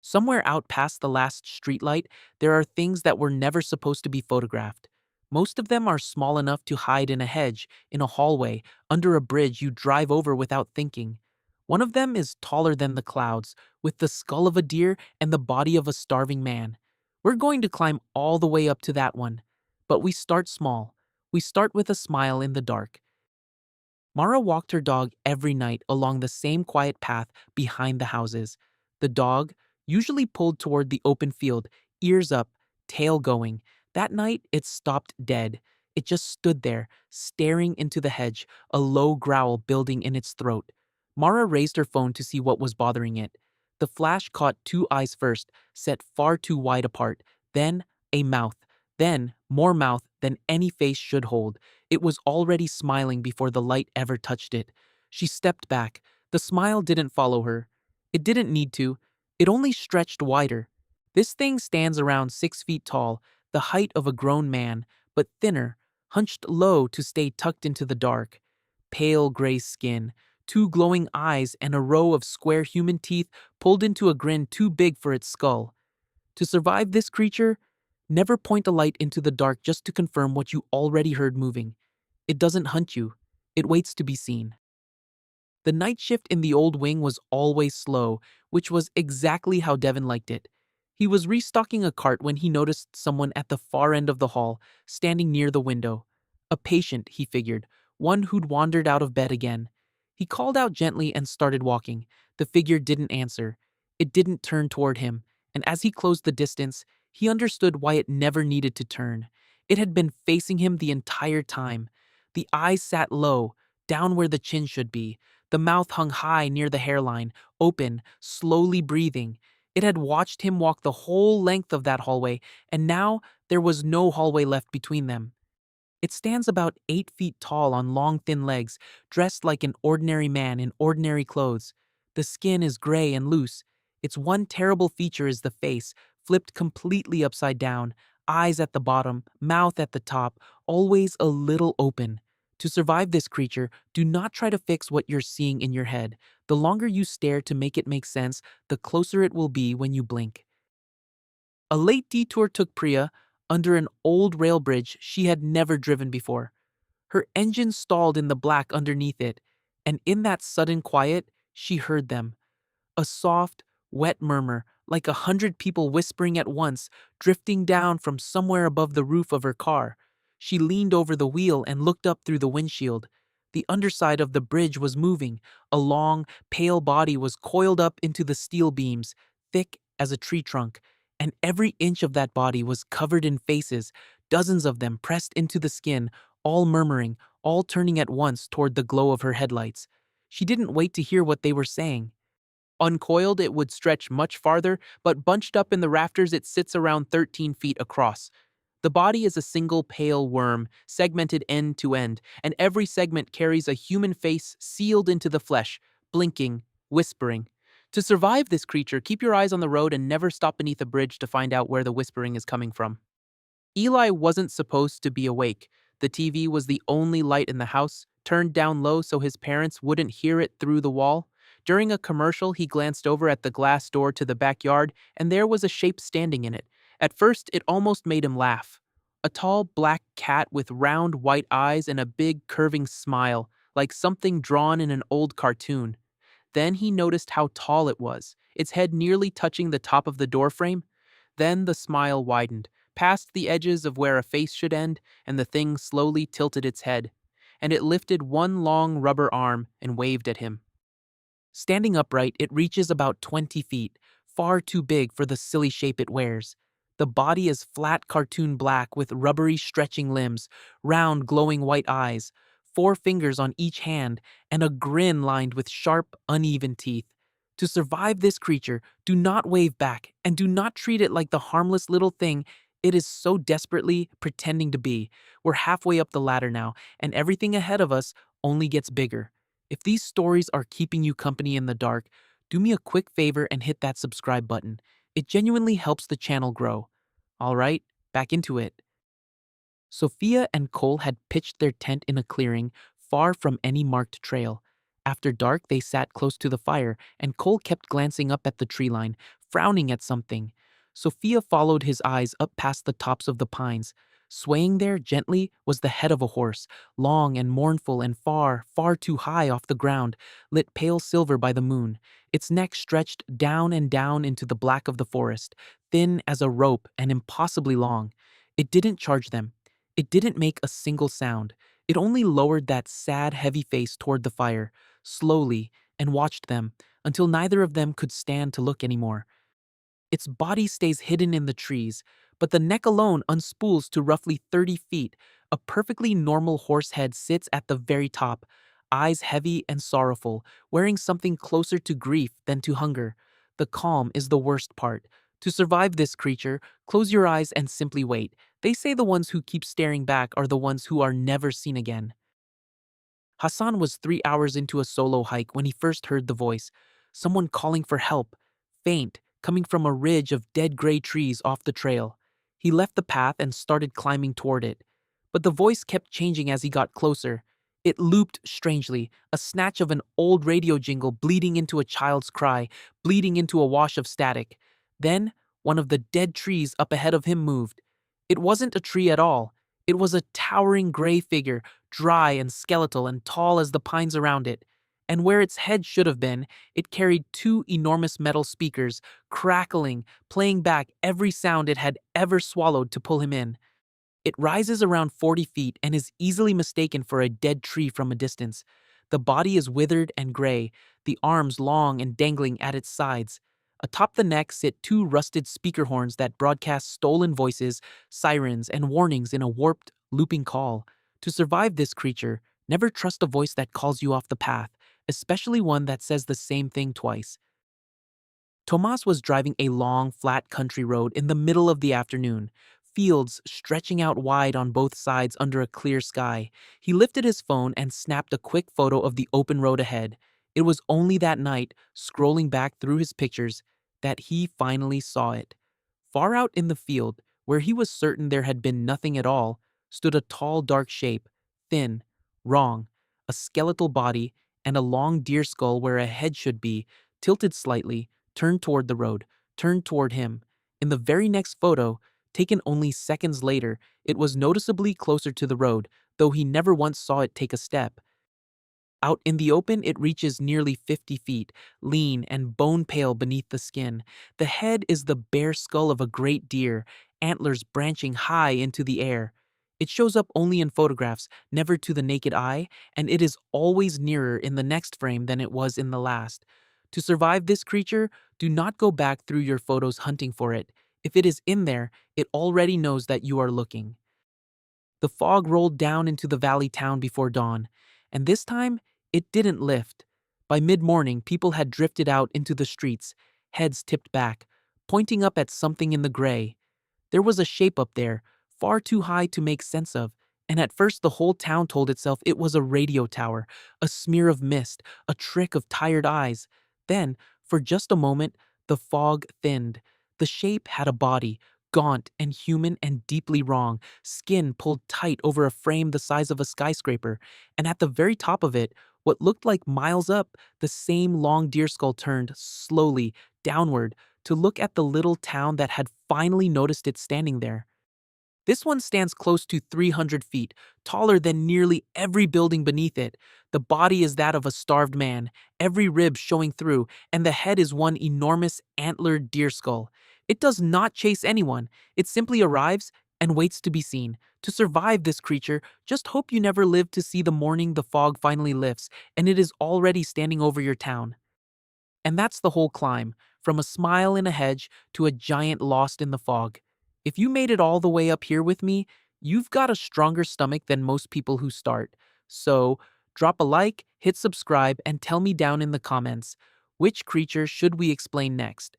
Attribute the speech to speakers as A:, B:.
A: Somewhere out past the last streetlight, there are things that were never supposed to be photographed. Most of them are small enough to hide in a hedge, in a hallway, under a bridge you drive over without thinking. One of them is taller than the clouds, with the skull of a deer and the body of a starving man. We're going to climb all the way up to that one. But we start small. We start with a smile in the dark. Mara walked her dog every night along the same quiet path behind the houses. The dog, usually pulled toward the open field, ears up, tail going. That night, it stopped dead. It just stood there, staring into the hedge, a low growl building in its throat. Mara raised her phone to see what was bothering it. The flash caught two eyes first, set far too wide apart, then a mouth, then more mouth than any face should hold. It was already smiling before the light ever touched it. She stepped back. The smile didn't follow her. It didn't need to. It only stretched wider. This thing stands around 6 feet tall, the height of a grown man, but thinner, hunched low to stay tucked into the dark. Pale gray skin, two glowing eyes, and a row of square human teeth pulled into a grin too big for its skull. To survive this creature, never point a light into the dark just to confirm what you already heard moving. It doesn't hunt you. It waits to be seen. The night shift in the old wing was always slow, which was exactly how Devin liked it. He was restocking a cart when he noticed someone at the far end of the hall, standing near the window. A patient, he figured, one who'd wandered out of bed again. He called out gently and started walking. The figure didn't answer. It didn't turn toward him, and as he closed the distance, he understood why it never needed to turn. It had been facing him the entire time. The eyes sat low, down where the chin should be. The mouth hung high near the hairline, open, slowly breathing. It had watched him walk the whole length of that hallway, and now there was no hallway left between them. It stands about 8 feet tall on long, thin legs, dressed like an ordinary man in ordinary clothes. The skin is gray and loose. Its one terrible feature is the face, flipped completely upside down, eyes at the bottom, mouth at the top, always a little open. To survive this creature, do not try to fix what you're seeing in your head. The longer you stare to make it make sense, the closer it will be when you blink. A late detour took Priya under an old rail bridge she had never driven before. Her engine stalled in the black underneath it, and in that sudden quiet, she heard them. A soft, wet murmur, like 100 people whispering at once, drifting down from somewhere above the roof of her car. She leaned over the wheel and looked up through the windshield. The underside of the bridge was moving. A long, pale body was coiled up into the steel beams, thick as a tree trunk, and every inch of that body was covered in faces, dozens of them pressed into the skin, all murmuring, all turning at once toward the glow of her headlights. She didn't wait to hear what they were saying. Uncoiled, it would stretch much farther, but bunched up in the rafters, it sits around 13 feet across. The body is a single pale worm, segmented end to end, and every segment carries a human face sealed into the flesh, blinking, whispering. To survive this creature, keep your eyes on the road and never stop beneath a bridge to find out where the whispering is coming from. Eli wasn't supposed to be awake. The TV was the only light in the house, turned down low so his parents wouldn't hear it through the wall. During a commercial, he glanced over at the glass door to the backyard, and there was a shape standing in it. At first, it almost made him laugh. A tall black cat with round white eyes and a big curving smile, like something drawn in an old cartoon. Then he noticed how tall it was, its head nearly touching the top of the doorframe. Then the smile widened, past the edges of where a face should end, and the thing slowly tilted its head. And it lifted one long rubber arm and waved at him. Standing upright, it reaches about 20 feet, far too big for the silly shape it wears. The body is flat cartoon black with rubbery stretching limbs, round glowing white eyes, 4 fingers on each hand, and a grin lined with sharp, uneven teeth. To survive this creature, do not wave back, and do not treat it like the harmless little thing it is so desperately pretending to be. We're halfway up the ladder now, and everything ahead of us only gets bigger. If these stories are keeping you company in the dark, do me a quick favor and hit that subscribe button. It genuinely helps the channel grow. All right, back into it. Sophia and Cole had pitched their tent in a clearing far from any marked trail. After dark, they sat close to the fire, and Cole kept glancing up at the tree line, frowning at something. Sophia followed his eyes up past the tops of the pines. Swaying there gently was the head of a horse, long and mournful and far, far too high off the ground, lit pale silver by the moon. Its neck stretched down and down into the black of the forest, thin as a rope and impossibly long. It didn't charge them. It didn't make a single sound. It only lowered that sad, heavy face toward the fire, slowly, and watched them, until neither of them could stand to look anymore. Its body stays hidden in the trees, but the neck alone unspools to roughly 30 feet. A perfectly normal horse head sits at the very top, eyes heavy and sorrowful, wearing something closer to grief than to hunger. The calm is the worst part. To survive this creature, close your eyes and simply wait. They say the ones who keep staring back are the ones who are never seen again. Hassan was 3 hours into a solo hike when he first heard the voice. Someone calling for help. Faint, coming from a ridge of dead gray trees off the trail. He left the path and started climbing toward it. But the voice kept changing as he got closer. It looped strangely, a snatch of an old radio jingle bleeding into a child's cry, bleeding into a wash of static. Then, one of the dead trees up ahead of him moved. It wasn't a tree at all. It was a towering gray figure, dry and skeletal and tall as the pines around it. And where its head should have been, it carried two enormous metal speakers, crackling, playing back every sound it had ever swallowed to pull him in. It rises around 40 feet and is easily mistaken for a dead tree from a distance. The body is withered and gray, the arms long and dangling at its sides. Atop the neck sit two rusted speaker horns that broadcast stolen voices, sirens, and warnings in a warped, looping call. To survive this creature, never trust a voice that calls you off the path, especially one that says the same thing twice. Tomas was driving a long, flat country road in the middle of the afternoon, fields stretching out wide on both sides under a clear sky. He lifted his phone and snapped a quick photo of the open road ahead. It was only that night, scrolling back through his pictures, that he finally saw it. Far out in the field, where he was certain there had been nothing at all, stood a tall, dark shape, thin, wrong, a skeletal body, and a long deer skull where a head should be, tilted slightly, turned toward the road, turned toward him. In the very next photo, taken only seconds later, it was noticeably closer to the road, though he never once saw it take a step. Out in the open, it reaches nearly 50 feet, lean and bone-pale beneath the skin. The head is the bare skull of a great deer, antlers branching high into the air. It shows up only in photographs, never to the naked eye, and it is always nearer in the next frame than it was in the last. To survive this creature, do not go back through your photos hunting for it. If it is in there, it already knows that you are looking. The fog rolled down into the valley town before dawn, and this time, it didn't lift. By mid-morning, people had drifted out into the streets, heads tipped back, pointing up at something in the gray. There was a shape up there, far too high to make sense of, and at first the whole town told itself it was a radio tower, a smear of mist, a trick of tired eyes. Then, for just a moment, the fog thinned. The shape had a body, gaunt and human and deeply wrong, skin pulled tight over a frame the size of a skyscraper, and at the very top of it, what looked like miles up, the same long deer skull turned, slowly, downward, to look at the little town that had finally noticed it standing there. This one stands close to 300 feet, taller than nearly every building beneath it. The body is that of a starved man, every rib showing through, and the head is one enormous antlered deer skull. It does not chase anyone. It simply arrives and waits to be seen. To survive this creature, just hope you never live to see the morning the fog finally lifts and it is already standing over your town. And that's the whole climb, from a smile in a hedge to a giant lost in the fog. If you made it all the way up here with me, you've got a stronger stomach than most people who start. So, drop a like, hit subscribe, and tell me down in the comments, which creature should we explain next?